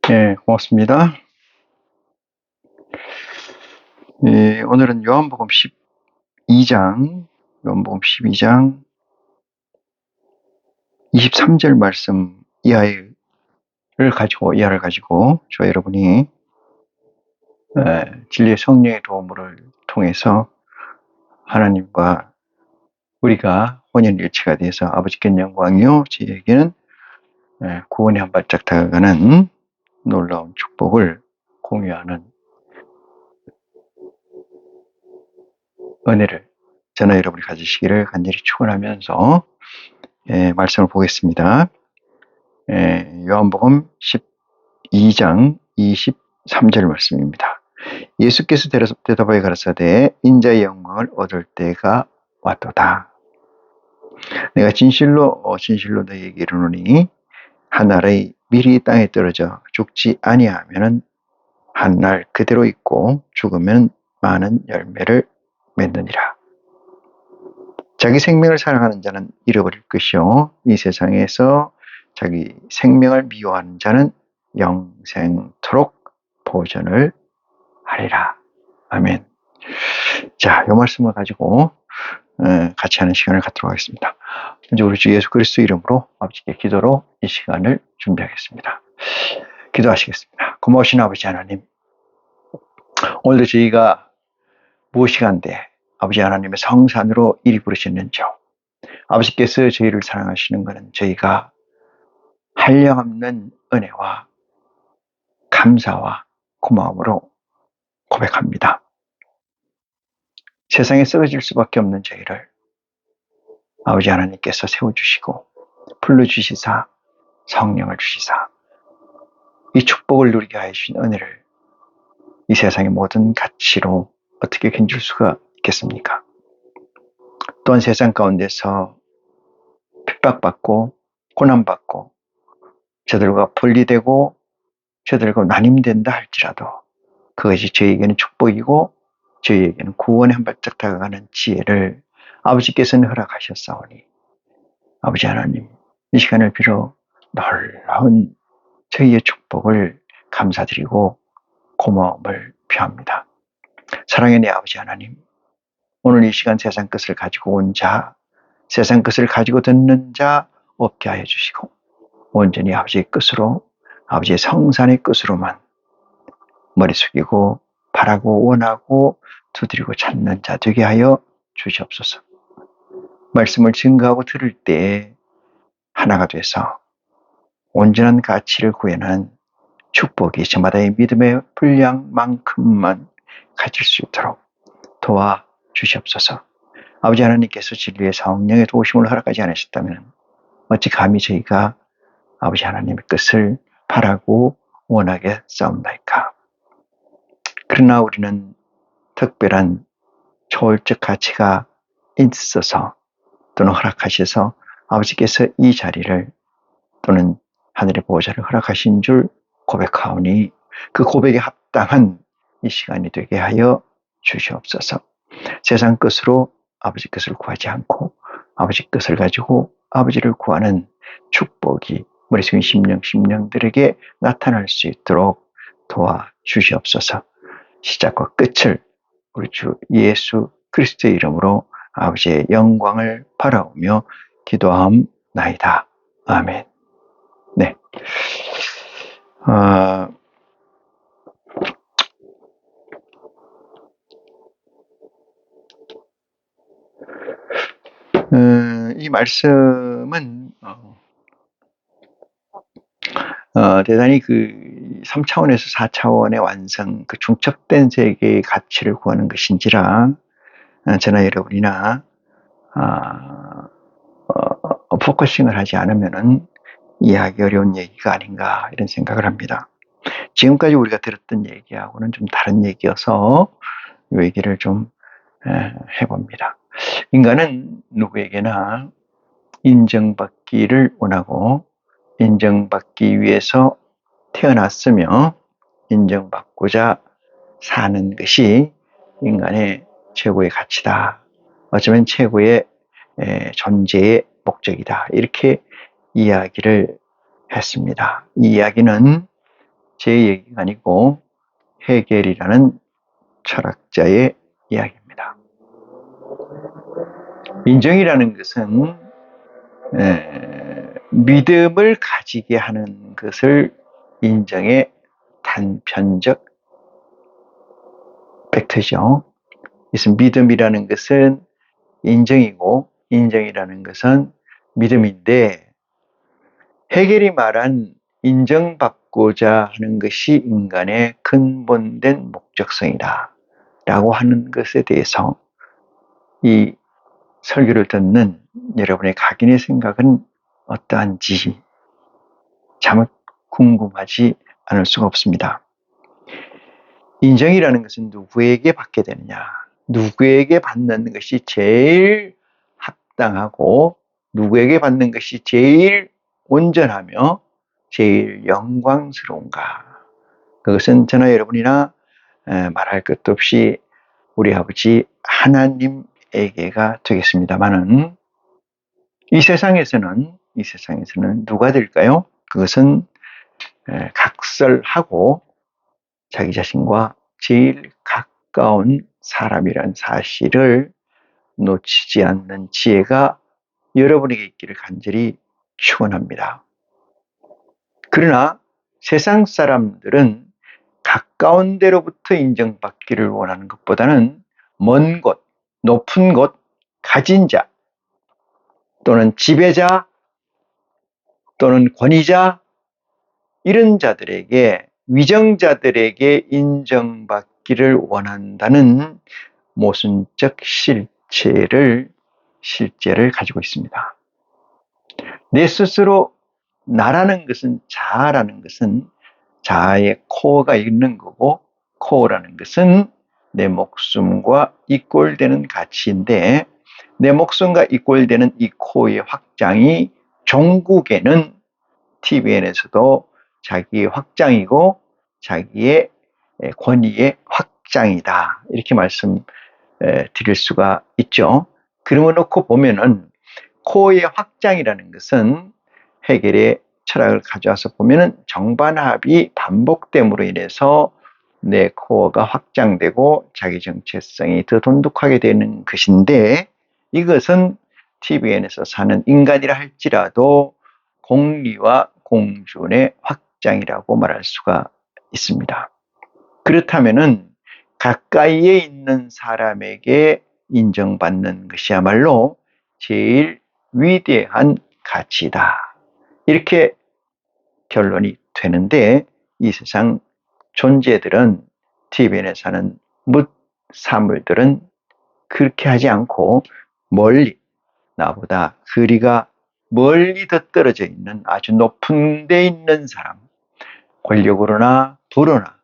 네, 고맙습니다. 오늘은 요한복음 12장 23절 말씀 이하를 가지고 저와 여러분이 진리의 성령의 도움을 통해서 하나님과 우리가 혼연일체가 돼서 아버지께 영광이요 저에게는 구원에 한 발짝 다가가는 놀라운 축복을 공유하는 은혜를 저나 여러분이 가지시기를 간절히 축원하면서 말씀을 보겠습니다. 요한복음 12장 23절 말씀입니다. 예수께서 대답하여 가라사대 인자의 영광을 얻을 때가 왔도다. 내가 진실로 너희에게 이르노니 한 알의 밀이 땅에 떨어져 죽지 아니하면은 한 날 그대로 있고 죽으면 많은 열매를 맺느니라. 자기 생명을 사랑하는 자는 잃어버릴 것이요 이 세상에서 자기 생명을 미워하는 자는 영생토록 보존을 하리라. 아멘. 자, 이 말씀을 가지고 같이 하는 시간을 갖도록 하겠습니다. 먼저 우리 주 예수 그리스도 이름으로 아버지께 기도로 이 시간을 준비하겠습니다. 기도하시겠습니다. 고마우신 아버지 하나님, 오늘도 저희가 무엇이간데 아버지 하나님의 성산으로 일이 부르셨는지요. 아버지께서 저희를 사랑하시는 것은 저희가 한량없는 은혜와 감사와 고마움으로 고백합니다. 세상에 썩어질 수밖에 없는 저희를 아버지 하나님께서 세워주시고 불러주시사 성령을 주시사 이 축복을 누리게 하여 주신 은혜를 이 세상의 모든 가치로 어떻게 견줄 수가 있겠습니까? 또한 세상 가운데서 핍박받고 고난받고 저들과 분리되고 저들과 나님된다 할지라도 그것이 저희에게는 축복이고 저희에게는 구원에 한 발짝 다가가는 지혜를 아버지께서는 허락하셨사오니 아버지 하나님 이 시간을 빌어 놀라운 저희의 축복을 감사드리고 고마움을 표합니다. 사랑의 내 아버지 하나님, 오늘 이 시간 세상 것을 가지고 온 자, 세상 것을 가지고 듣는 자 없게 하여 주시고 온전히 아버지의 뜻으로 아버지의 성산의 뜻으로만 머리 숙이고 바라고 원하고 두드리고 찾는 자 되게 하여 주시옵소서. 말씀을 증거하고 들을 때 하나가 돼서 온전한 가치를 구현한 축복이 저마다의 믿음의 분량만큼만 가질 수 있도록 도와 주시옵소서. 아버지 하나님께서 진리의 성령의 도우심을 허락하지 않으셨다면 어찌 감히 저희가 아버지 하나님의 뜻을 바라고 원하게 싸움나이까. 그러나 우리는 특별한 초월적 가치가 있어서 또는 허락하셔서 아버지께서 이 자리를 또는 하늘의 보호자를 허락하신 줄 고백하오니 그 고백에 합당한 이 시간이 되게 하여 주시옵소서. 세상 것으로 아버지 것을 구하지 않고 아버지 것을 가지고 아버지를 구하는 축복이 우리 숙인 심령들에게 나타날 수 있도록 도와주시옵소서. 시작과 끝을 우리 주 예수 그리스도의 이름으로 아버지의 영광을 바라오며 기도하옵나이다. 아멘. 네. 이 말씀은 대단히 그 3차원에서 4차원의 완성, 그 중첩된 세계의 가치를 구하는 것인지라 저나 여러분이나 포커싱을 하지 않으면은 이해하기 어려운 얘기가 아닌가 이런 생각을 합니다. 지금까지 우리가 들었던 얘기하고는 좀 다른 얘기여서 이 얘기를 좀 해봅니다. 인간은 누구에게나 인정받기를 원하고 인정받기 위해서 태어났으며 인정받고자 사는 것이 인간의 최고의 가치다. 어쩌면 최고의 존재의 목적이다. 이렇게 이야기를 했습니다. 이 이야기는 제 얘기가 아니고 헤겔이라는 철학자의 이야기입니다. 인정이라는 것은 믿음을 가지게 하는 것을 인정의 단편적 팩트죠. 그래서 믿음이라는 것은 인정이고 인정이라는 것은 믿음인데, 헤겔이 말한 인정받고자 하는 것이 인간의 근본된 목적성이다 라고 하는 것에 대해서 이 설교를 듣는 여러분의 각인의 생각은 어떠한지 참 궁금하지 않을 수가 없습니다. 인정이라는 것은 누구에게 받게 되느냐, 누구에게 받는 것이 제일 합당하고 누구에게 받는 것이 제일 온전하며 제일 영광스러운가, 그것은 저나 여러분이나 말할 것도 없이 우리 아버지 하나님에게가 되겠습니다마는, 이 세상에서는 누가 될까요? 그것은 각설하고 자기 자신과 제일 가까운 사람이란 사실을 놓치지 않는 지혜가 여러분에게 있기를 간절히 축원합니다. 그러나 세상 사람들은 가까운 데로부터 인정받기를 원하는 것보다는 먼 곳, 높은 곳, 가진 자 또는 지배자 또는 권위자, 이런 자들에게, 위정자들에게 인정받기를 원한다는 모순적 실제를 가지고 있습니다. 내 스스로 나라는 것은, 자아라는 것은 자아의 코어가 있는 거고, 코어라는 것은 내 목숨과 이꼴되는 가치인데, 내 목숨과 이꼴되는 이 코어의 확장이 종국에는 TVN에서도 자기의 확장이고 자기의 권위의 확장이다, 이렇게 말씀드릴 수가 있죠. 그러고 놓고 보면은 코어의 확장이라는 것은 헤겔의 철학을 가져와서 보면은 정반합이 반복됨으로 인해서 내 코어가 확장되고 자기 정체성이 더 돈독하게 되는 것인데, 이것은 TVN에서 사는 인간이라 할지라도 공리와 공존의 확장이라고 말할 수가 있습니다. 그렇다면은 가까이에 있는 사람에게 인정받는 것이야말로 제일 위대한 가치다, 이렇게 결론이 되는데, 이 세상 존재들은, TVN에 사는 사물들은 그렇게 하지 않고 멀리, 나보다 거리가 멀리 더 떨어져 있는 아주 높은 데 있는 사람, 권력으로나 부로나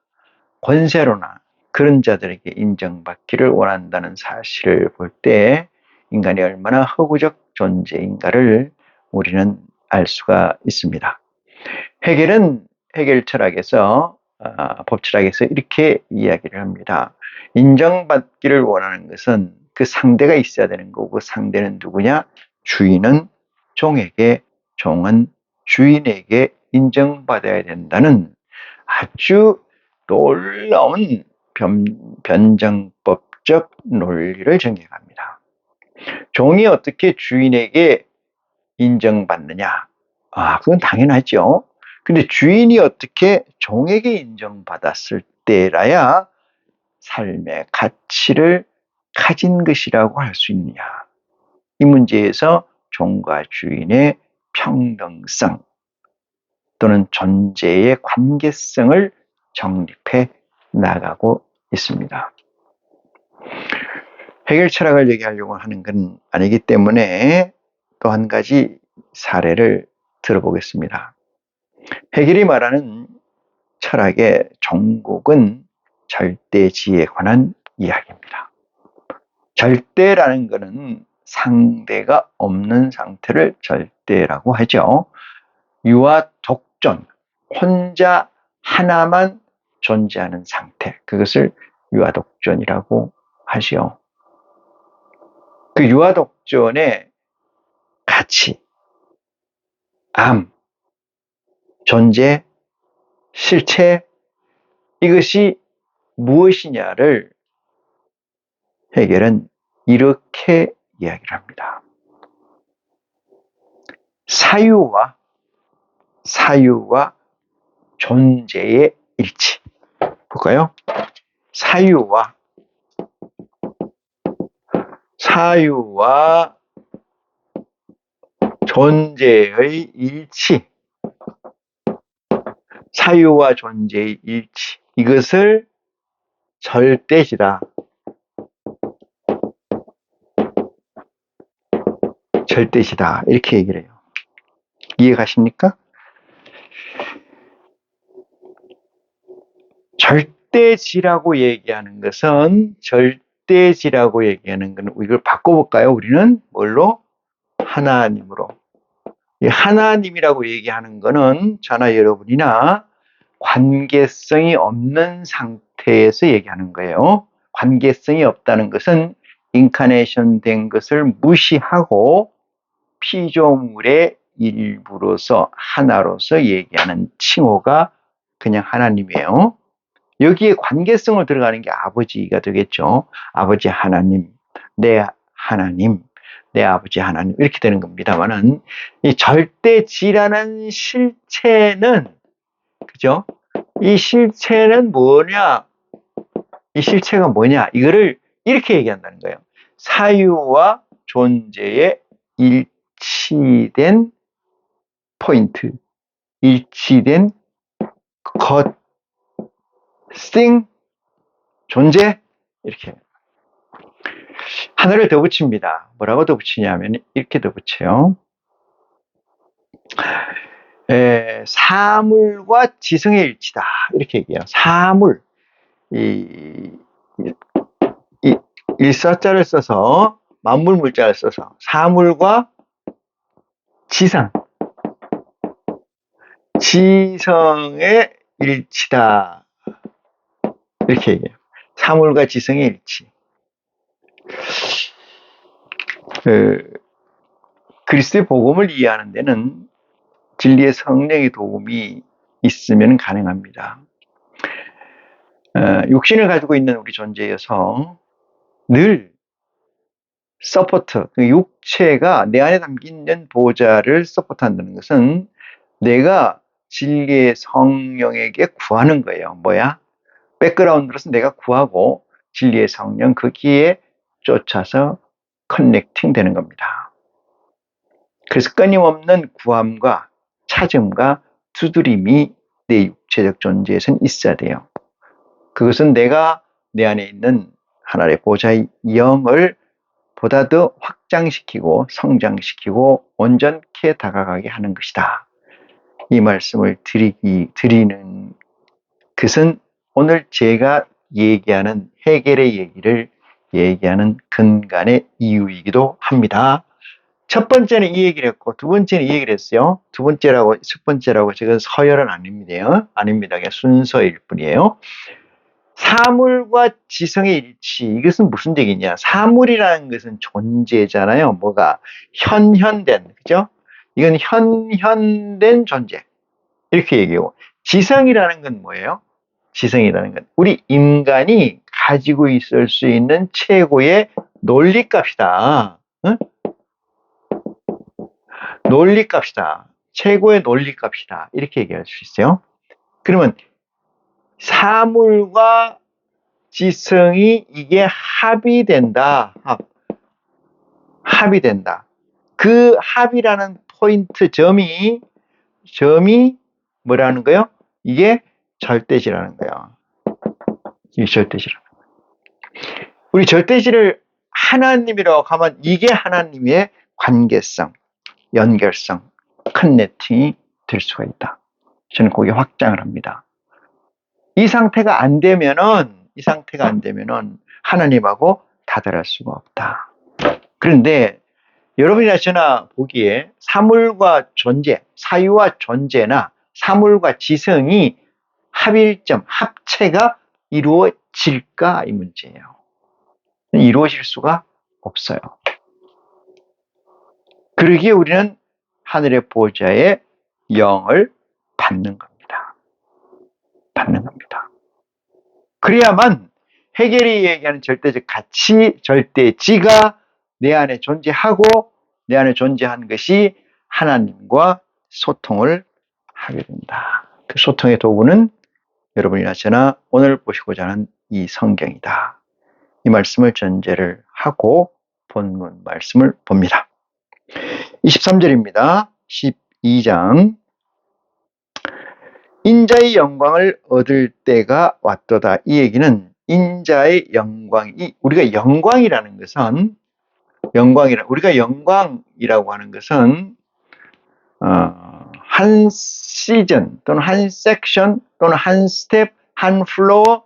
권세로나 그런 자들에게 인정받기를 원한다는 사실을 볼 때 인간이 얼마나 허구적 존재인가를 우리는 알 수가 있습니다. 헤겔은 헤겔 철학에서, 법철학에서 이렇게 이야기를 합니다. 인정받기를 원하는 것은 그 상대가 있어야 되는 거고, 그 상대는 누구냐? 주인은 종에게, 종은 주인에게 인정받아야 된다는 아주 놀라운 변정법적 논리를 정립합니다. 종이 어떻게 주인에게 인정받느냐? 그건 당연하죠. 근데 주인이 어떻게 종에게 인정받았을 때라야 삶의 가치를 가진 것이라고 할 수 있느냐? 이 문제에서 종과 주인의 평등성 또는 존재의 관계성을 정립해 나가고 있습니다. 헤겔 철학을 얘기하려고 하는 건 아니기 때문에 또 한 가지 사례를 들어보겠습니다. 헤겔이 말하는 철학의 종국은 절대지에 관한 이야기입니다. 절대라는 것은 상대가 없는 상태를 절대라고 하죠. 유아 독존, 혼자 하나만 존재하는 상태, 그것을 유아독존이라고 하죠. 그 유아독존의 가치, 암, 존재, 실체, 이것이 무엇이냐를 해겔은 이렇게 이야기를 합니다. 사유와 존재의 일치. 볼까요? 사유와 존재의 일치. 사유와 존재의 일치. 이것을 절대시다. 절대시다. 이렇게 얘기를 해요. 이해가십니까? 절대지라고 얘기하는 것은 이걸 바꿔볼까요? 우리는 뭘로? 하나님으로. 이 하나님이라고 얘기하는 거는 저나 여러분이나 관계성이 없는 상태에서 얘기하는 거예요. 관계성이 없다는 것은 인카네이션 된 것을 무시하고 피조물의 일부로서 하나로서 얘기하는 칭호가 그냥 하나님이에요. 여기에 관계성을 들어가는 게 아버지가 되겠죠. 아버지 하나님, 내 하나님, 내 아버지 하나님 이렇게 되는 겁니다만은 이 절대지라는 실체는 그죠? 이 실체는 뭐냐? 이 실체가 뭐냐? 이거를 이렇게 얘기한다는 거예요. 사유와 존재의 일치된 포인트, 일치된 것, thing, 존재 이렇게 하나를 더 붙입니다. 뭐라고 더 붙이냐면 이렇게 더 붙여요. 사물과 지성의 일치다 이렇게 얘기해요. 사물 일사자를 써서 만물 물자를 써서 사물과 지성의 일치다 이렇게 얘기해요. 사물과 지성의 일치. 그리스도의 복음을 이해하는 데는 진리의 성령의 도움이 있으면 가능합니다. 육신을 가지고 있는 우리 존재여서 늘 서포트, 육체가 내 안에 담긴 보좌를 서포트한다는 것은 내가 진리의 성령에게 구하는 거예요. 뭐야? 백그라운드로서 내가 구하고 진리의 성령 거기에 쫓아서 커넥팅 되는 겁니다. 그래서 끊임없는 구함과 찾음과 두드림이 내 육체적 존재에서는 있어야 돼요. 그것은 내가 내 안에 있는 하나님의 보좌의 영을 보다 더 확장시키고 성장시키고 온전케 다가가게 하는 것이다. 이 말씀을 드리는 것은 오늘 제가 얘기하는 해겔의 얘기를 얘기하는 근간의 이유이기도 합니다. 첫 번째는 이 얘기를 했고 두 번째는 이 얘기를 했어요. 두 번째라고 첫 번째라고 지금 서열은 아닙니다. 그냥 순서일 뿐이에요. 사물과 지성의 일치, 이것은 무슨 얘기냐? 사물이라는 것은 존재잖아요. 뭐가 현현된, 그죠? 이건 현현된 존재. 이렇게 얘기하고 지성이라는 건 뭐예요? 지성이라는 건 우리 인간이 가지고 있을 수 있는 최고의 논리값이다. 응? 논리값이다. 최고의 논리값이다. 이렇게 얘기할 수 있어요. 그러면 사물과 지성이 이게 합이 된다. 합이 된다. 그 합이라는 포인트 점이 뭐라는 거예요? 이게 절대시라는 거예요. 이게 절대시라는 거예요. 우리 절대시를 하나님이라고 하면 이게 하나님의 관계성, 연결성, 커넥팅이 될 수가 있다. 저는 거기에 확장을 합니다. 이 상태가 안 되면은 하나님하고 다다를 수가 없다. 그런데 여러분이나 저나 보기에 사물과 존재, 사유와 존재나 사물과 지성이 합일점, 합체가 이루어질까? 이 문제예요. 이루어질 수가 없어요. 그러기에 우리는 하늘의 보좌의 영을 받는 겁니다. 받는 겁니다. 그래야만 헤겔이 얘기하는 절대적 가치, 절대지가 내 안에 존재하고 내 안에 존재한 것이 하나님과 소통을 하게 된다. 그 소통의 도구는 여러분이나 저나 오늘 보시고자 하는 이 성경이다. 이 말씀을 전제를 하고 본문 말씀을 봅니다. 23절입니다. 12장. 인자의 영광을 얻을 때가 왔도다. 이 얘기는 인자의 영광이, 우리가 영광이라는 것은, 우리가 영광이라고 하는 것은, 한 시즌 또는 한 섹션 또는 한 스텝, 한 플로어,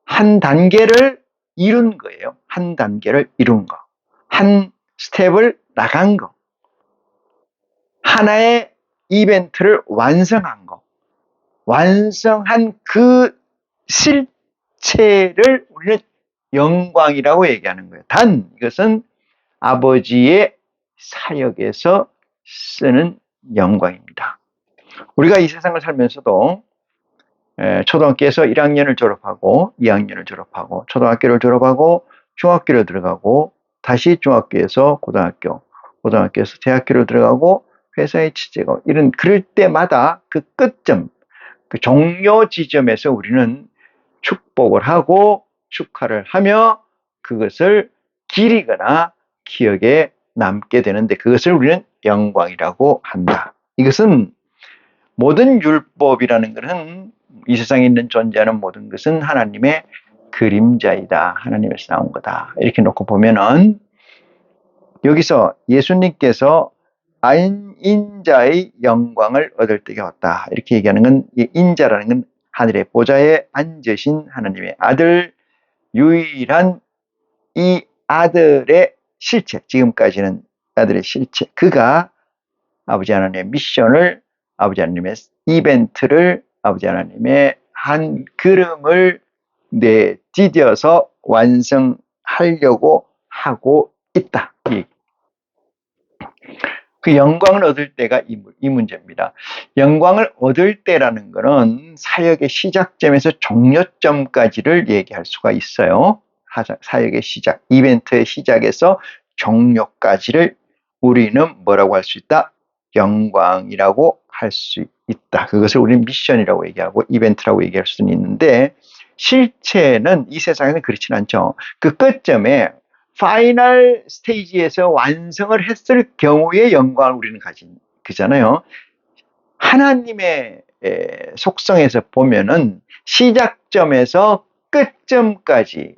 한 단계를 이룬 거예요. 한 단계를 이룬 거. 한 스텝을 나간 거. 하나의 이벤트를 완성한 거. 완성한 그 실체를 우리는 영광이라고 얘기하는 거예요. 단 이것은 아버지의 사역에서 쓰는 영광입니다. 우리가 이 세상을 살면서도 초등학교에서 1학년을 졸업하고 2학년을 졸업하고 초등학교를 졸업하고 중학교를 들어가고 다시 중학교에서 고등학교에서 대학교를 들어가고 회사에 취직하고 이런 그럴 때마다 그 끝점, 그 종료 지점에서 우리는 축복을 하고 축하를 하며 그것을 기리거나 기억에 남게 되는데 그것을 우리는 영광이라고 한다. 이것은 모든 율법이라는 것은 이 세상에 있는 존재하는 모든 것은 하나님의 그림자이다. 하나님에서 나온 거다. 이렇게 놓고 보면은 여기서 예수님께서 인자의 영광을 얻을 때가 왔다. 이렇게 얘기하는 건 이 인자라는 건 하늘의 보좌에 앉으신 하나님의 아들, 유일한 이 아들의 실체, 지금까지는 아들의 실체, 그가 아버지 하나님의 미션을, 아버지 하나님의 이벤트를, 아버지 하나님의 한 걸음을 내디뎌서 완성하려고 하고 있다. 그 영광을 얻을 때가 이 문제입니다. 영광을 얻을 때라는 것은 사역의 시작점에서 종료점까지를 얘기할 수가 있어요. 사역의 시작, 이벤트의 시작에서 종료까지를 우리는 뭐라고 할 수 있다? 영광이라고 할 수 있다. 그것을 우리는 미션이라고 얘기하고 이벤트라고 얘기할 수는 있는데 실체는 이 세상에는 그렇지는 않죠. 그 끝점에 파이널 스테이지에서 완성을 했을 경우의 영광을 우리는 가진 그잖아요. 하나님의 속성에서 보면은 시작점에서 끝점까지,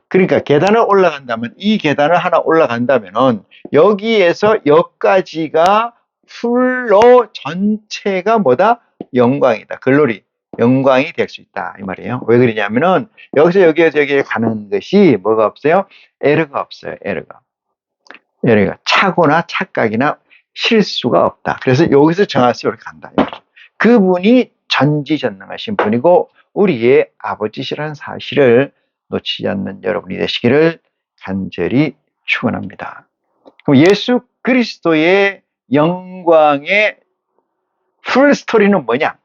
그러니까 계단을 올라간다면 이 계단을 하나 올라간다면은 여기에서 여기까지가 풀로 전체가 뭐다? 영광이다. 글로리. 영광이 될 수 있다. 이 말이에요. 왜 그러냐면은 여기서 여기에서 여기에 가는 것이 뭐가 없어요? 에러가 없어요. 에러가. 착오나 착각이나 실수가 없다. 그래서 여기서 정할수 이렇게 간다. 그분이 전지전능하신 분이고 우리의 아버지시라는 사실을 놓치지 않는 여러분이 되시기를 간절히 축원합니다. 그럼 예수 그리스도의 영광의 풀 스토리는 뭐냐?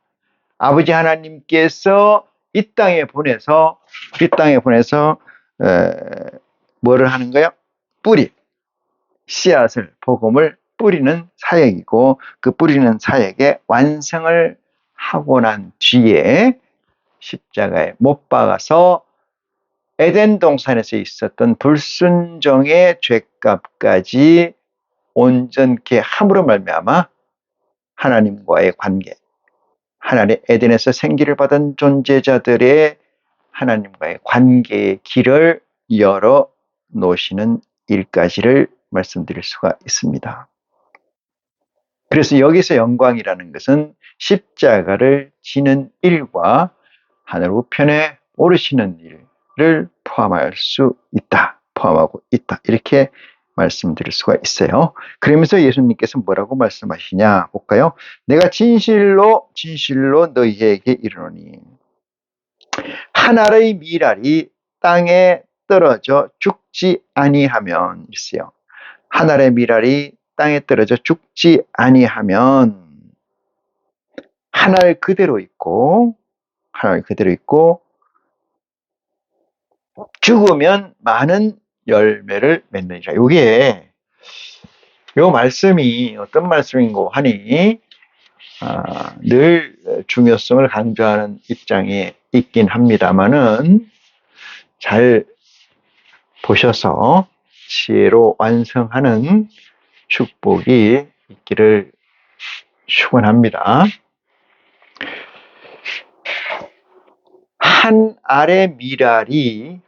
아버지 하나님께서 이 땅에 보내서 뭐를 하는 거예요? 씨앗을, 복음을 뿌리는 사역이고 그 뿌리는 사역의 완성을 하고 난 뒤에 십자가에 못 박아서 에덴 동산에서 있었던 불순종의 죄값까지 온전케 함으로 말미암아 하나님과의 관계, 하나님 에덴에서 생기를 받은 존재자들의 하나님과의 관계의 길을 열어 놓으시는 일까지를 말씀드릴 수가 있습니다. 그래서 여기서 영광이라는 것은 십자가를 지는 일과 하늘 우편에 오르시는 일을 포함할 수 있다. 포함하고 있다. 이렇게 말씀드릴 수가 있어요. 그러면서 예수님께서 뭐라고 말씀하시냐 볼까요? 내가 진실로 너희에게 이르노니 한 알의 밀알이 땅에 떨어져 죽지 아니하면 있어요. 한 알의 밀알이 땅에 떨어져 죽지 아니하면 한 알 그대로 있고 죽으면 많은 열매를 맺느니라. 요 말씀이 어떤 말씀인고 하니, 늘 중요성을 강조하는 입장에 있긴 합니다만은, 잘 보셔서 지혜로 완성하는 축복이 있기를 축원합니다. 한 알의 미랄이,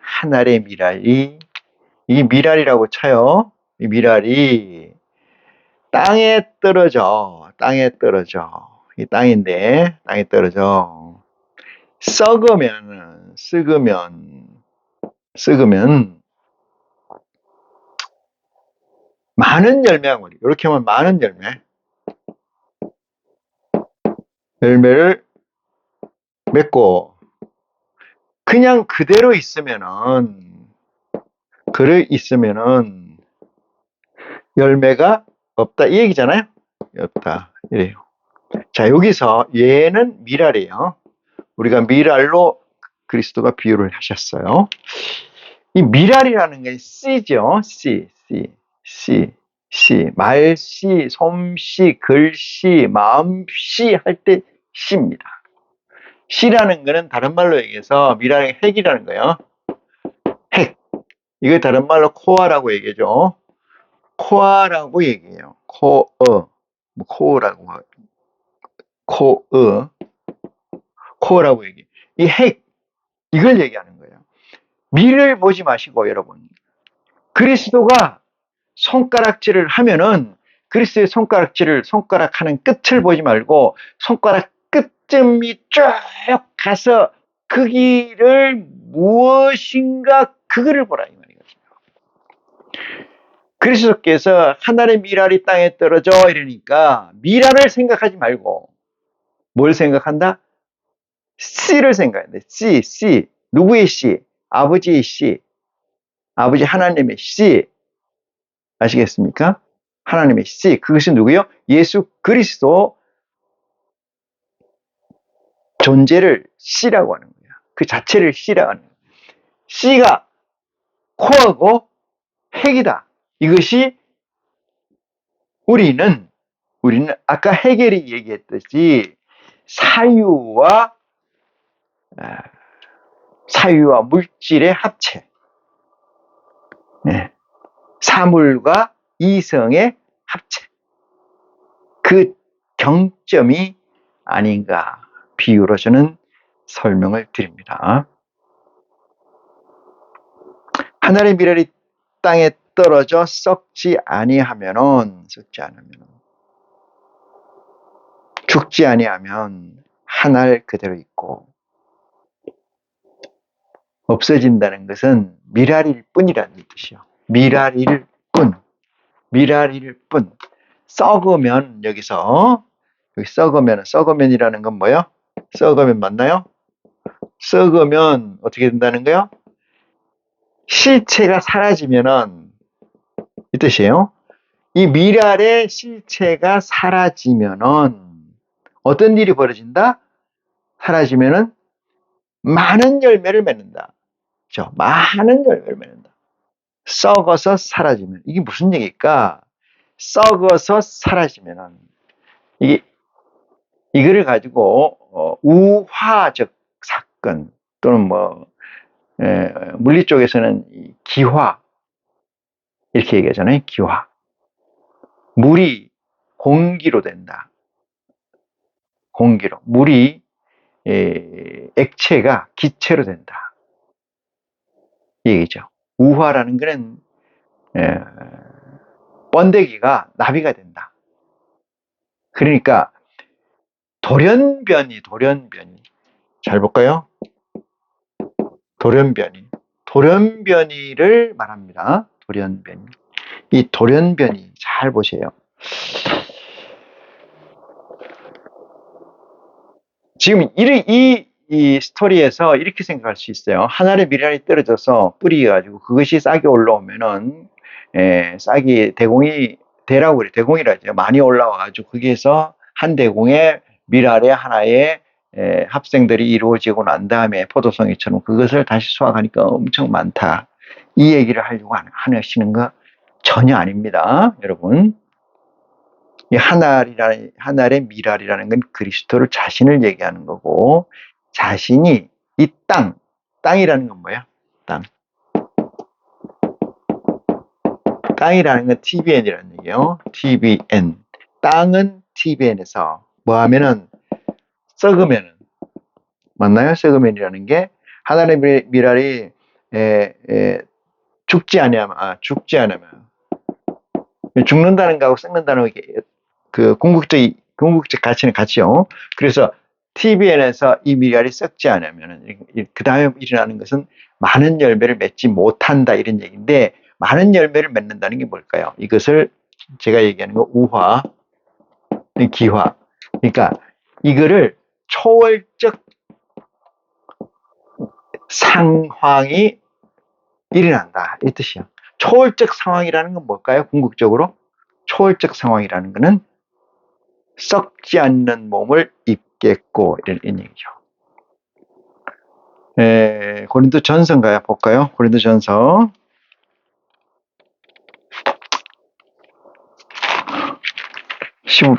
이 미랄이라고 쳐요. 이 미랄이 땅에 떨어져. 이 땅인데, 땅에 떨어져. 썩으면 많은 열매가 오리. 이렇게 하면 많은 열매를 맺고, 그냥 그대로 있으면은 열매가 없다 이 얘기잖아요. 없다 이래요. 자, 여기서 얘는 미랄이에요. 우리가 미랄로 그리스도가 비유를 하셨어요. 이 미랄이라는 게 씨죠. 씨. 말씨, 솜씨, 글씨, 마음씨 할 때 씨입니다. 씨라는 거는 다른 말로 얘기해서 미랄의 핵이라는 거예요. 핵. 이거 다른 말로 코어라고 얘기하죠. 코어라고 얘기해요. 코어라고 코어라고 얘기해. 이 핵, 이걸 얘기하는 거예요. 미를 보지 마시고 여러분. 그리스도가 손가락질을 하면은 그리스도의 손가락 하는 끝을 보지 말고 손가락 끝점이 쭉 가서 그 길을 무엇인가 그거를 보라 이 말이거든요. 그리스도께서 하늘의 미랄이 땅에 떨어져 이러니까 미랄을 생각하지 말고 뭘 생각한다? 씨를 생각해야 돼. 씨. 누구의 씨? 아버지의 씨. 아버지 하나님의 씨. 아시겠습니까? 하나님의 씨. 그것이 누구요? 예수 그리스도 존재를 씨라고 하는 거예요. 그 자체를 씨라고 하는 거예요. 씨가 코어고 핵이다. 이것이 우리는 아까 헤겔이 얘기했듯이 사유와 물질의 합체, 사물과 이성의 합체, 그 경점이 아닌가 비유로 저는 설명을 드립니다. 하늘의 미랄이 땅에 떨어져 썩지 않으면 죽지 아니하면 한 알 그대로 있고 없어진다는 것은 미랄일 뿐이라는 뜻이요. 미랄일 뿐. 썩으면 여기 썩으면이라는 건 뭐예요? 썩으면 맞나요? 썩으면 어떻게 된다는 거예요? 실체가 사라지면은 이 뜻이에요. 이 미랄의 실체가 사라지면은 어떤 일이 벌어진다? 사라지면은 많은 열매를 맺는다. 그렇죠? 많은 열매를 맺는다. 썩어서 사라지면 이게 무슨 얘기일까? 썩어서 사라지면은 이거를 가지고 우화적 사건 또는 물리 쪽에서는 기화 이렇게 얘기하잖아요. 기화. 물이 공기로 된다. 공기로. 물이 액체가 기체로 된다. 이 얘기죠. 우화라는 것은 번데기가 나비가 된다. 그러니까 돌연변이 잘 볼까요? 돌연변이를 말합니다. 돌연변이. 이 돌연변이 잘 보세요. 지금 이 스토리에서 이렇게 생각할 수 있어요. 하늘의 미랄이 떨어져서 뿌리 가지고 그것이 싹이 올라오면은 싹이 대공이라죠. 많이 올라와 가지고 거기에서 한 대공의 미랄의 하나의 합생들이 이루어지고 난 다음에 포도송이처럼 그것을 다시 수확하니까 엄청 많다. 이 얘기를 하려고 하시는 거 전혀 아닙니다. 여러분. 이 하늘의 미랄이라는 건 그리스도를 자신을 얘기하는 거고, 자신이 이 땅이라는 건 뭐야? 땅이라는 건 TBN이라는 얘기예요. TBN. 땅은 TBN에서 뭐 하면은 썩으면은, 맞나요? 썩으면이라는 게 하늘의 미랄이 죽지 않으면 죽는다는 거하고 썩는다는 게 그 궁극적 가치는 같죠. 그래서 TBN에서 이 미랄이 썩지 않으면 그 다음에 일어나는 것은 많은 열매를 맺지 못한다 이런 얘기인데, 많은 열매를 맺는다는 게 뭘까요? 이것을 제가 얘기하는 거 우화, 기화. 그러니까 이거를 초월적 상황이 일어난다 이 뜻이야. 초월적 상황이라는 건 뭘까요? 궁극적으로 초월적 상황이라는 것은 썩지 않는 몸을 입겠고 이런 얘기죠. 고린도전서인가요? 볼까요? 고린도전서 10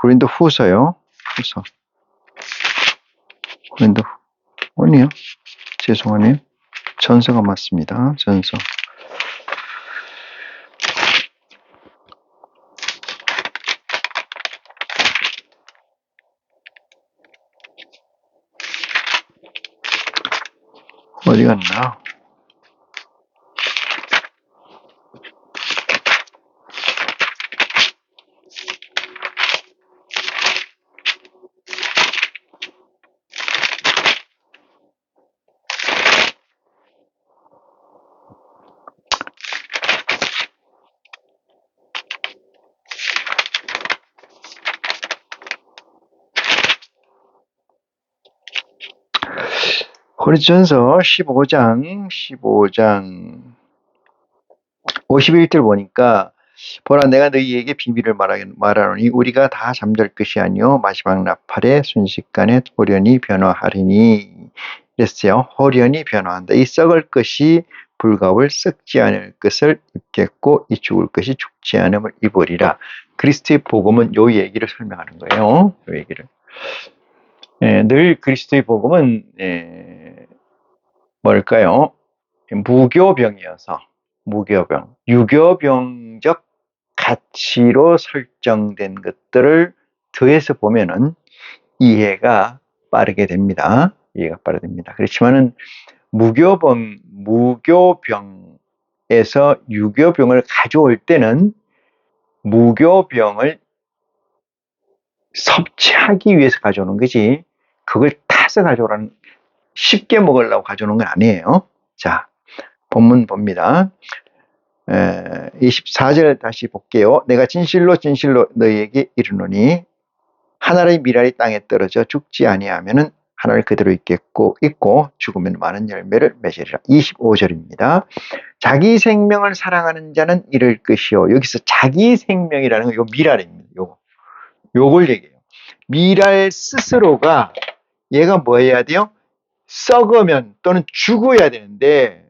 고린도후서요. 고린도 아니요. 죄송하네요. 전서가 맞습니다. 전서. 어디 갔나? 고린도전서 15장 51절 보니까, 보라 내가 너희에게 비밀을 말하노니 우리가 다 잠들 것이 아니요 마지막 나팔에 순식간에 호련히 변화하리니 이랬어요. 호련히 변화한다. 이 썩을 것이 불가을 썩지 않을 것을 입겠고 이 죽을 것이 죽지 않음을 입으리라. 그리스도의 복음은 요 얘기를 설명하는 거예요. 요 얘기를. 늘 그리스도의 복음은 뭘까요? 무교병이어서 유교병적 가치로 설정된 것들을 더해서 보면은 이해가 빠르게 됩니다. 그렇지만은 무교병에서 유교병을 가져올 때는 무교병을 섭취하기 위해서 가져오는 거지, 그걸 타서 가져오라는, 쉽게 먹으려고 가져오는 건 아니에요. 자, 본문 봅니다. 24절 다시 볼게요. 내가 진실로 너희에게 이르노니 하늘의 미랄이 땅에 떨어져 죽지 아니하면은 하늘 그대로 있고 죽으면 많은 열매를 맺으리라. 25절입니다. 자기 생명을 사랑하는 자는 잃을 것이요. 여기서 자기 생명이라는 건 요 미랄입니다. 요걸 얘기해요. 미랄 스스로가 얘가 뭐 해야 돼요? 썩으면 또는 죽어야 되는데,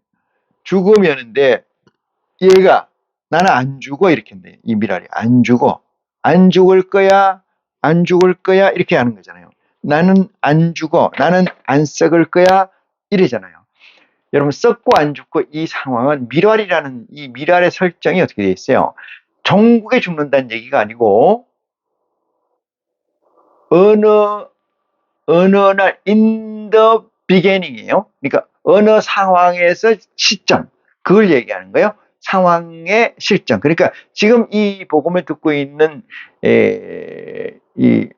얘가 나는 안 죽어 이렇게 한대. 이 미랄이 안 죽어. 안 죽을 거야 이렇게 하는 거잖아요. 나는 안 죽어, 나는 안 썩을 거야 이러잖아요. 여러분, 썩고 안 죽고 이 상황은 미랄이라는 이 미랄의 설정이 어떻게 되어 있어요? 종국에 죽는다는 얘기가 아니고 어느 날 in the beginning이에요. 그러니까 어느 상황에서 시점, 그걸 얘기하는 거예요. 상황의 실정. 그러니까 지금 이 복음을 듣고 있는 이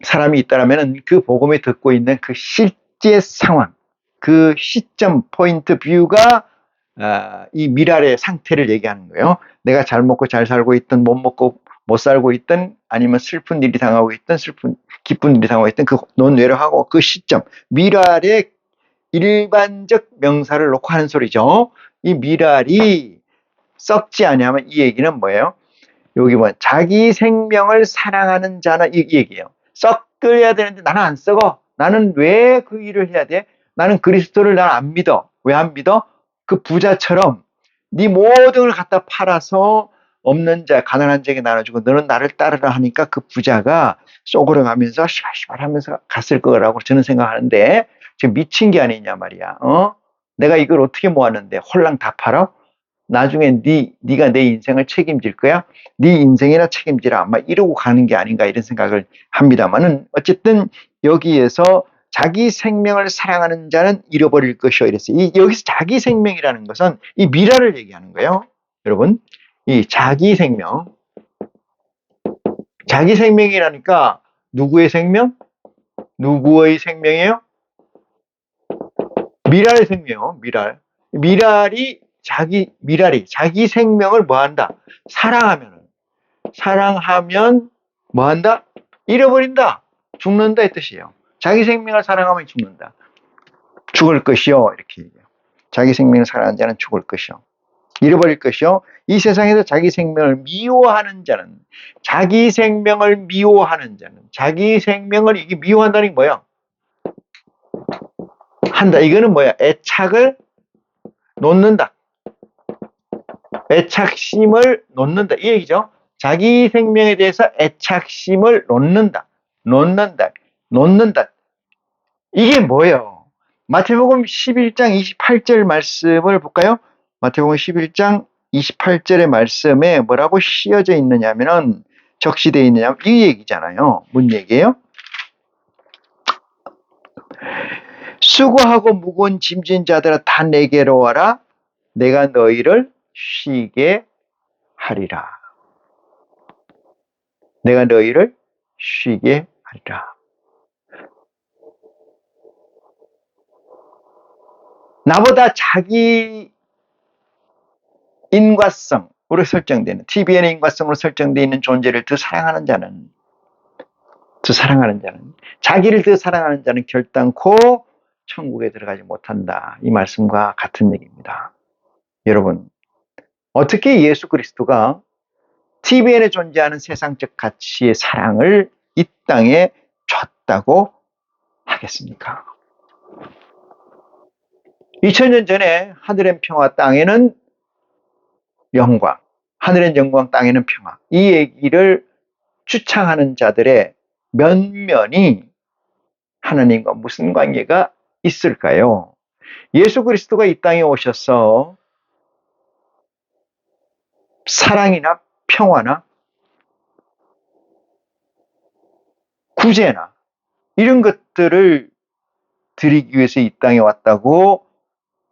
사람이 있다면 그 복음을 듣고 있는 그 실제 상황, 그 시점, 포인트 뷰가 이 미랄의 상태를 얘기하는 거예요. 내가 잘 먹고 잘 살고 있든 못 먹고 못 살고 있든 아니면 슬픈 일이 당하고 있든 기쁜 일이 당하고 있든 그 논외로 하고 그 시점, 미랄의 일반적 명사를 놓고 하는 소리죠. 이 미랄이 썩지 아니하면 이 얘기는 뭐예요? 여기 뭐 자기 생명을 사랑하는 자는 이 얘기예요. 썩어야 되는데 나는 안 썩어. 나는 왜 그 일을 해야 돼? 나는 그리스도를 난 안 믿어. 왜 안 믿어? 그 부자처럼 네 모든 걸 갖다 팔아서 없는 자, 가난한 자에게 나눠주고 너는 나를 따르라 하니까 그 부자가 쏘그려 가면서 시발시발 하면서 갔을 거라고 저는 생각하는데 지금 미친 게 아니냐 말이야. 내가 이걸 어떻게 모았는데 홀랑 다 팔아? 나중에 네가 내 인생을 책임질 거야? 네 인생이나 책임지라. 아마 이러고 가는 게 아닌가 이런 생각을 합니다만은 어쨌든 여기에서 자기 생명을 사랑하는 자는 잃어버릴 것이요 이랬어요. 여기서 자기 생명이라는 것은 이 미라를 얘기하는 거예요. 여러분, 이 자기 생명이라니까 누구의 생명? 누구의 생명이에요? 미랄의 생명이요. 미랄이 자기 생명을 뭐 한다? 사랑하면 뭐 한다? 잃어버린다. 죽는다 이 뜻이에요. 자기 생명을 사랑하면 죽는다. 죽을 것이요. 이렇게 얘기해요. 자기 생명을 사랑하는 자는 죽을 것이요. 잃어버릴 것이요. 이 세상에서 자기 생명을 미워하는 자는 자기 생명을 이게 미워한다는 게 뭐야? 한다. 이거는 뭐야? 애착을 놓는다. 애착심을 놓는다. 이 얘기죠. 자기 생명에 대해서 애착심을 놓는다. 이게 뭐예요? 마태복음 11장 28절 말씀을 볼까요? 마태복음 11장 28절의 말씀에 뭐라고 씌어져 있느냐면은 적시되어 있느냐면 이 얘기잖아요. 뭔 얘기예요? 수고하고 무거운 짐진 자들아 다 내게로 와라. 내가 너희를 쉬게 하리라. 내가 너희를 쉬게 하리라. 나보다 자기 인과성으로 설정되는 TVN의 인과성으로 설정되어 있는 존재를 더 사랑하는 자는 자기를 더 사랑하는 자는 결단코 천국에 들어가지 못한다. 이 말씀과 같은 얘기입니다. 여러분, 어떻게 예수 그리스도가 TVN에 존재하는 세상적 가치의 사랑을 이 땅에 줬다고 하겠습니까? 2000년 전에 하늘엔 평화, 땅에는 영광, 하늘엔 영광, 땅에는 평화. 이 얘기를 주창하는 자들의 면면이 하나님과 무슨 관계가 있을까요? 예수 그리스도가 이 땅에 오셔서 사랑이나 평화나 구제나 이런 것들을 드리기 위해서 이 땅에 왔다고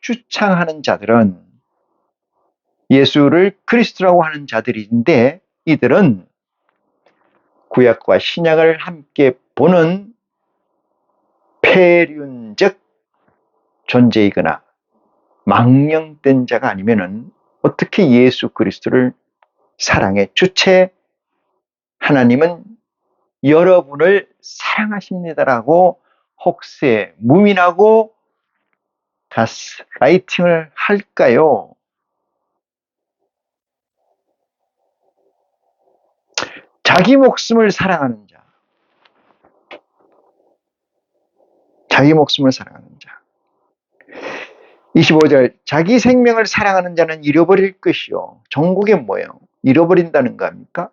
주창하는 자들은 예수를 그리스도라고 하는 자들인데 이들은 구약과 신약을 함께 보는 폐륜적 존재이거나 망령된 자가 아니면은 어떻게 예수 그리스도를 사랑해? 주체 하나님은 여러분을 사랑하십니다라고 혹세 무민하고 가스라이팅을 할까요? 자기 목숨을 사랑하는 자. 자기 목숨을 사랑하는 자. 25절 자기 생명을 사랑하는 자는 잃어버릴 것이요. 전국에 뭐예요? 잃어버린다는 거 아닙니까?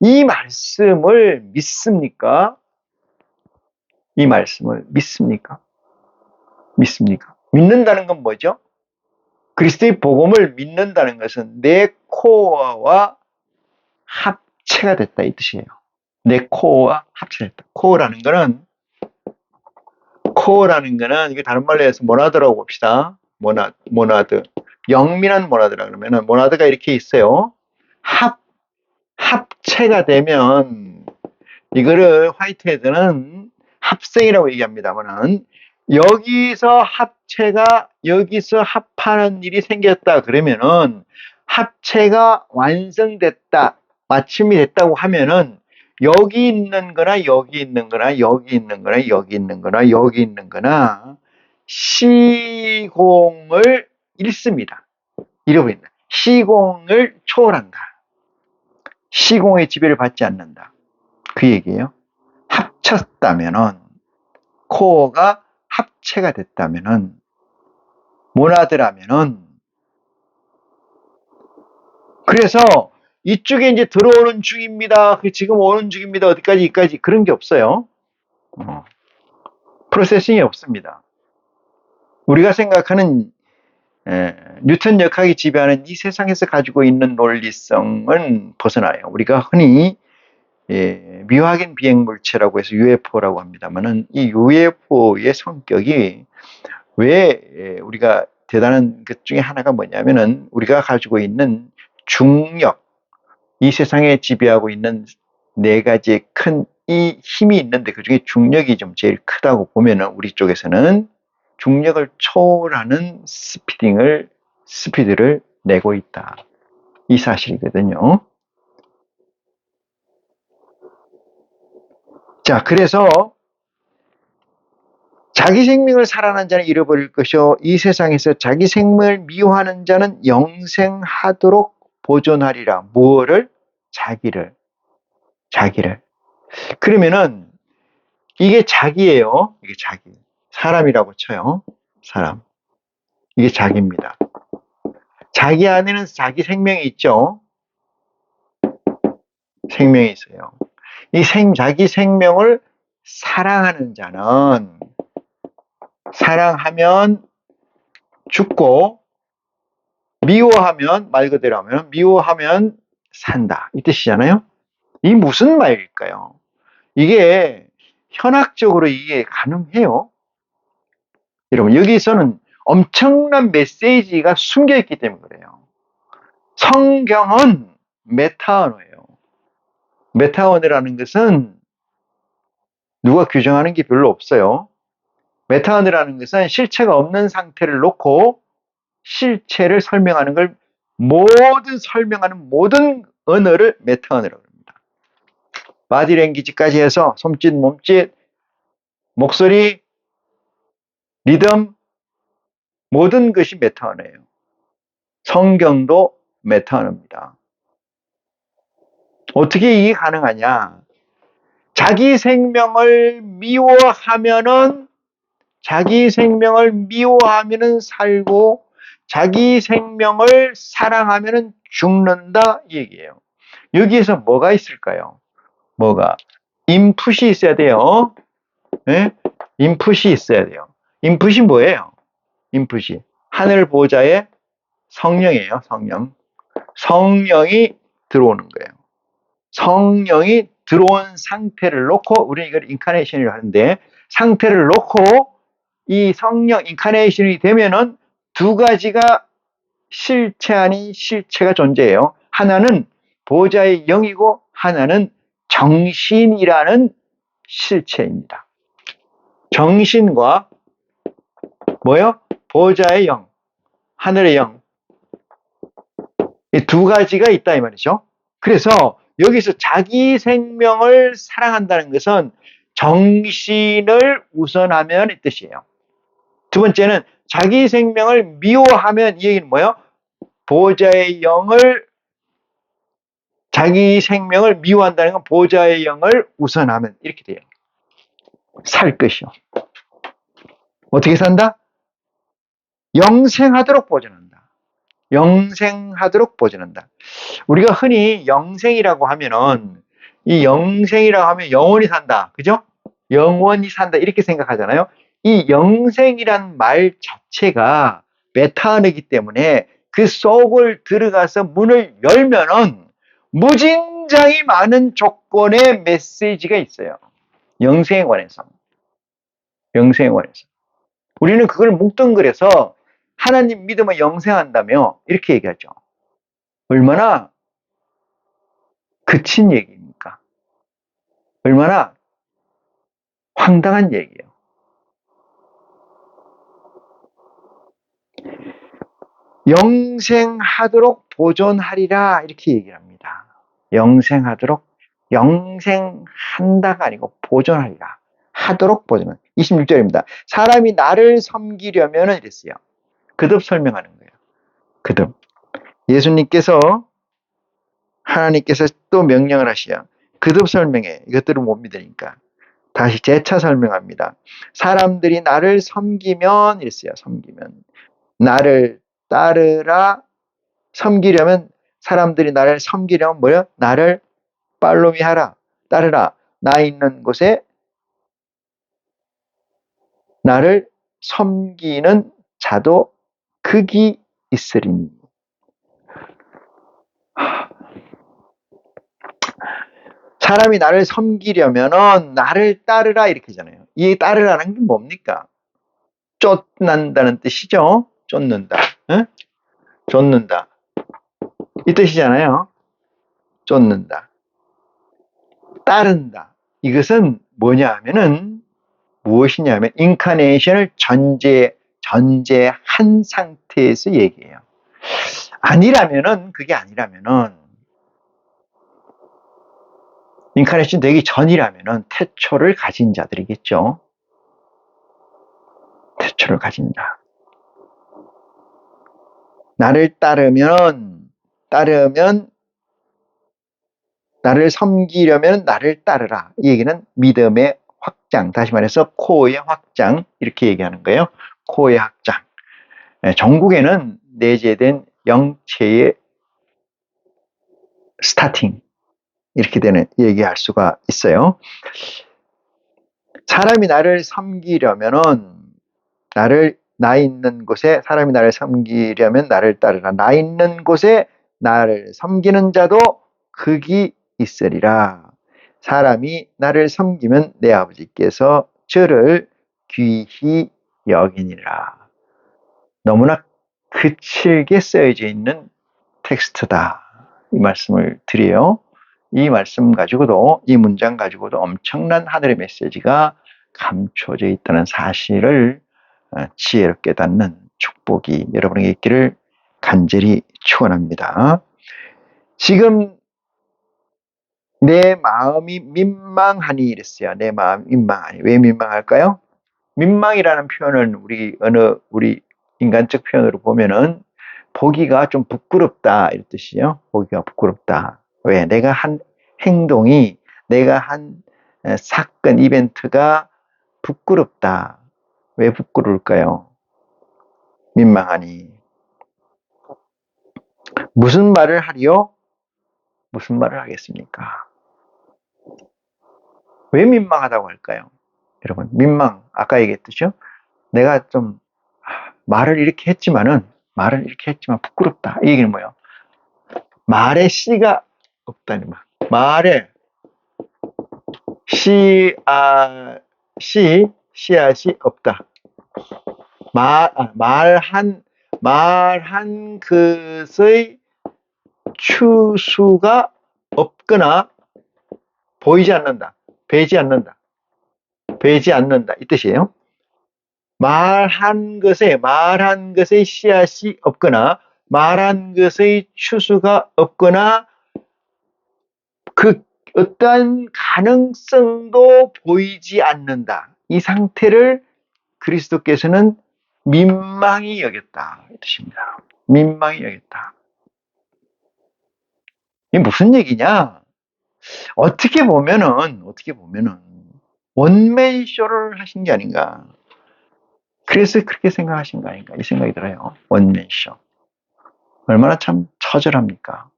이 말씀을 믿습니까? 이 말씀을 믿습니까? 믿는다는 건 뭐죠? 그리스도의 복음을 믿는다는 것은 내 코어와 합체가 됐다 이 뜻이에요. 내 코어와 합체됐다. 코어라는 거는 이게 다른 말로 해서 모나드라고 봅시다. 모나드. 영민한 모나드라 그러면은 모나드가 이렇게 있어요. 합체가 되면 이거를 화이트헤드는 합성이라고 얘기합니다만은 여기서 합하는 일이 생겼다 그러면은 합체가 완성됐다, 마침이 됐다고 하면은 여기 있는 거나 여기 있는 거나 여기 있는 거나 여기 있는 거나 여기 있는 거나 시공을 잃습니다. 잃어버린다. 시공을 초월한다. 시공의 지배를 받지 않는다. 그 얘기예요. 합쳤다면은, 코어가 합체가 됐다면은, 모나드라면은, 그래서 이쪽에 이제 들어오는 중입니다. 지금 오는 중입니다. 어디까지, 이까지. 그런 게 없어요. 프로세싱이 없습니다. 우리가 생각하는 뉴턴 역학이 지배하는 이 세상에서 가지고 있는 논리성은 벗어나요. 우리가 흔히 미확인 비행물체라고 해서 UFO라고 합니다만은 이 UFO의 성격이 왜 우리가 대단한 것 중에 하나가 뭐냐면은 우리가 가지고 있는 중력, 이 세상에 지배하고 있는 네 가지의 큰 이 힘이 있는데 그 중에 중력이 좀 제일 크다고 보면은 우리 쪽에서는 중력을 초월하는 스피드를 내고 있다. 이 사실이거든요. 자, 그래서 자기 생명을 살아난 자는 잃어버릴 것이요 이 세상에서 자기 생명을 미워하는 자는 영생하도록 보존하리라. 무엇을? 자기를. 그러면은 이게 자기예요. 이게 자기. 사람이라고 쳐요. 사람. 이게 자기입니다. 자기 안에는 자기 생명이 있죠. 생명이 있어요. 이 자기 생명을 사랑하는 자는 사랑하면 죽고 미워하면 말 그대로 하면 미워하면 산다. 이 뜻이잖아요. 이 무슨 말일까요? 이게 현학적으로 이게 가능해요? 여러분 여기서는 엄청난 메시지가 숨겨있기 때문에 그래요. 성경은 메타언어예요. 메타언어라는 것은 누가 규정하는 게 별로 없어요. 메타언어라는 것은 실체가 없는 상태를 놓고 실체를 설명하는 걸 설명하는 모든 언어를 메타언어라고 합니다. 바디랭귀지까지 해서 손짓, 몸짓, 목소리, 리듬 모든 것이 메타언어예요. 성경도 메타언어입니다. 어떻게 이게 가능하냐? 자기 생명을 미워하면은 살고 자기 생명을 사랑하면은 죽는다 이 얘기예요. 여기에서 뭐가 있을까요? 뭐가? 인풋이 있어야 돼요. 네? 인풋이 있어야 돼요. 인풋이 뭐예요? 인풋이 하늘 보좌의 성령이에요. 성령이 들어오는 거예요. 성령이 들어온 상태를 놓고 우리는 이걸 인카네이션이라고 하는데 상태를 놓고 이 성령 인카네이션이 되면은 두 가지가 실체 아닌 실체가 존재해요. 하나는 보좌의 영이고 하나는 정신이라는 실체입니다. 정신과 뭐요? 보좌의 영, 하늘의 영. 이 두 가지가 있다 이 말이죠. 그래서 여기서 자기 생명을 사랑한다는 것은 정신을 우선하면 이 뜻이에요. 두 번째는 자기 생명을 미워하면 이 얘기는 뭐예요? 보좌의 영을 자기 생명을 미워한다는 건 보좌의 영을 우선하면 이렇게 돼요. 살 것이요. 어떻게 산다? 영생하도록 보존한다. 영생하도록 보존한다. 우리가 흔히 영생이라고 하면은 이 영생이라고 하면 영원히 산다. 그죠? 영원히 산다. 이렇게 생각하잖아요. 이 영생이란 말 자체가 메타언어이기 때문에 그 속을 들어가서 문을 열면은 무진장이 많은 조건의 메시지가 있어요. 영생에 관해서. 우리는 그걸 뭉뚱그려서 하나님 믿으면 영생한다며 이렇게 얘기하죠. 얼마나 그친 얘기입니까? 얼마나 황당한 얘기예요. 영생하도록 보존하리라 이렇게 얘기를 합니다. 영생한다가 아니고 보존하리라. 하도록 보존. 26절입니다. 사람이 나를 섬기려면 이랬어요. 거듭 설명하는 거예요. 거듭. 예수님께서 하나님께서 또 명령을 하시어 거듭 설명해. 이것들을 못 믿으니까. 다시 재차 설명합니다. 사람들이 나를 섬기면 이랬어요. 섬기면. 나를 따르라. 섬기려면 사람들이 나를 섬기려면 뭐요? 나를 팔로미 하라. 따르라. 나 있는 곳에 나를 섬기는 자도 극이 있으리니. 사람이 나를 섬기려면은 나를 따르라 이렇게 하잖아요. 이 따르라는 게 뭡니까? 쫓는다는 뜻이죠. 쫓는다. 응? 쫓는다. 이 뜻이잖아요. 쫓는다. 따른다. 이것은 뭐냐 하면은 무엇이냐면 인카네이션을 전제한 상태에서 얘기해요. 아니라면은 그게 아니라면은 인카네이션 되기 전이라면은 태초를 가진 자들이겠죠. 태초를 가진 자. 나를 따르면 나를 섬기려면 나를 따르라. 이 얘기는 믿음의 확장, 다시 말해서 코어의 확장 이렇게 얘기하는 거예요. 코어의 확장. 전국에는 내재된 영체의 스타팅 이렇게 되는 얘기할 수가 있어요. 사람이 나를 섬기려면은 나 있는 곳에 사람이 나를 섬기려면 나를 따르라. 나 있는 곳에 나를 섬기는 자도 극이 있으리라. 사람이 나를 섬기면 내 아버지께서 저를 귀히 여기니라. 너무나 거칠게 쓰여져 있는 텍스트다. 이 말씀을 드려요. 이 말씀 가지고도, 이 문장 가지고도 엄청난 하늘의 메시지가 감춰져 있다는 사실을 지혜롭게 깨닫는 축복이 여러분에게 있기를 간절히 축원합니다. 지금 내 마음이 민망하니 이랬어요. 내 마음이 민망하니. 왜 민망할까요? 민망이라는 표현을 우리 인간적 표현으로 보면은 보기가 좀 부끄럽다 이런 뜻이에요. 보기가 부끄럽다. 왜? 내가 한 행동이, 내가 한 사건, 이벤트가 부끄럽다. 왜 부끄러울까요? 민망하니. 무슨 말을 하리요? 무슨 말을 하겠습니까? 왜 민망하다고 할까요? 여러분, 민망, 아까 얘기했듯이요. 내가 좀 말을 이렇게 했지만 부끄럽다. 이 얘기는 뭐예요? 말에 씨가 없다는 말. 말에 씨앗이 없다. 말한 것의 추수가 없거나 보이지 않는다. 배지 않는다. 이 뜻이에요. 말한 것의 씨앗이 없거나 말한 것의 추수가 없거나 그 어떠한 가능성도 보이지 않는다. 이 상태를 그리스도께서는 민망히 여겼다. 이 뜻입니다. 민망히 여겼다. 이게 무슨 얘기냐? 어떻게 보면은 원맨쇼를 하신 게 아닌가. 그래서 그렇게 생각하신 거 아닌가 이 생각이 들어요. 원맨쇼. 얼마나 참 처절합니까?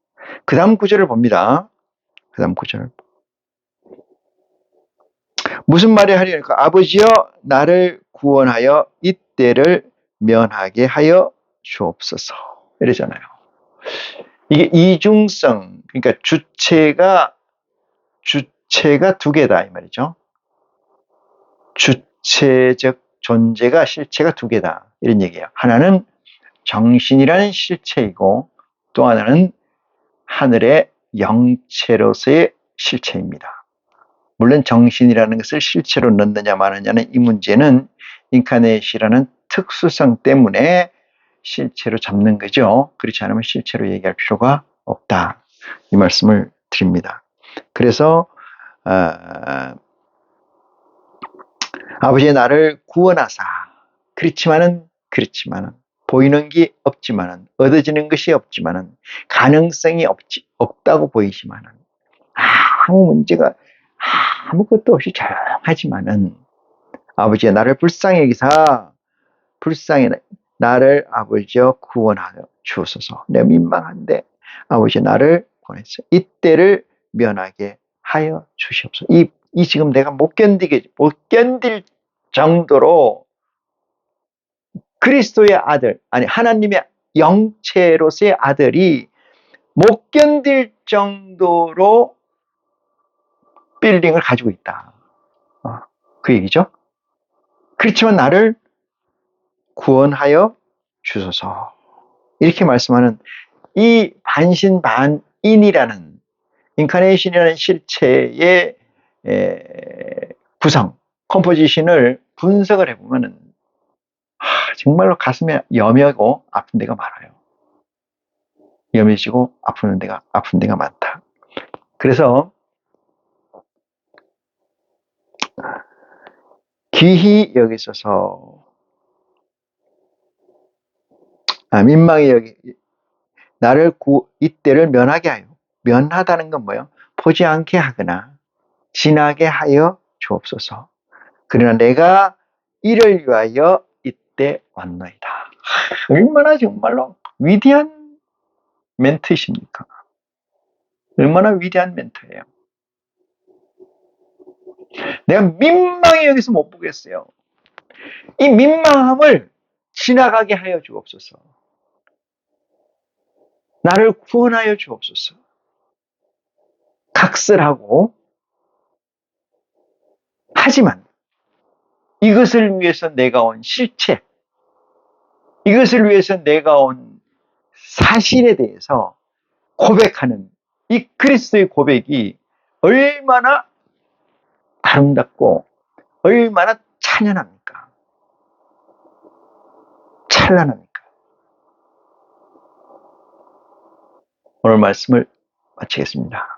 그 다음 구절을 봅니다. 그 다음 구절. 무슨 말이 하리니까 아버지여 나를 구원하여 이때를 면하게 하여 주옵소서. 이러잖아요. 이게 이중성, 그러니까 주체가 두 개다 이 말이죠. 주체적 존재가 실체가 두 개다 이런 얘기예요. 하나는 정신이라는 실체이고 또 하나는 하늘의 영체로서의 실체입니다. 물론 정신이라는 것을 실체로 넣느냐 마느냐는 이 문제는 인카네이션이라는 특수성 때문에 실체로 잡는 거죠. 그렇지 않으면 실체로 얘기할 필요가 없다. 이 말씀을 드립니다. 그래서 아버지의 나를 구원하사 그렇지만은 보이는 게 없지만은, 얻어지는 것이 없지만은, 가능성이 없다고 보이지만은, 아무 문제가 아무것도 없이 조용하지만은, 아버지가 나를 불쌍히 여기사 불쌍히 나를 아버지여 구원하여 주옵소서. 내가 민망한데 아버지 나를 보내서 이때를 면하게 하여 주시옵소서. 이 지금 내가 못 견딜 정도로 그리스도의 아들, 아니 하나님의 영체로서의 아들이 못 견딜 정도로 빌딩을 가지고 있다. 그 얘기죠. 그렇지만 나를 구원하여 주소서. 이렇게 말씀하는 이 반신반인이라는 인카네이션이라는 실체의 구성, 컴포지션을 분석을 해보면 정말로 가슴에 염하고 아픈 데가 많아요. 염해지고 아픈 데가 많다. 그래서 귀히 여기서서 민망히 여기 나를 이때를 면하게 하여. 면하다는 건 뭐예요? 보지 않게 하거나 지나게 하여 주옵소서. 그러나 내가 이를 위하여 이때 왔나이다. 얼마나 정말로 위대한 멘트이십니까? 얼마나 위대한 멘트예요. 내가 민망히 여기서 못 보겠어요. 이 민망함을 지나가게 하여 주옵소서. 나를 구원하여 주옵소서. 각설하고 하지만 이것을 위해서 내가 온 실체, 이것을 위해서 내가 온 사실에 대해서 고백하는 이 그리스도의 고백이 얼마나 아름답고 얼마나 찬연합니까? 찬란합니까? 오늘 말씀을 마치겠습니다.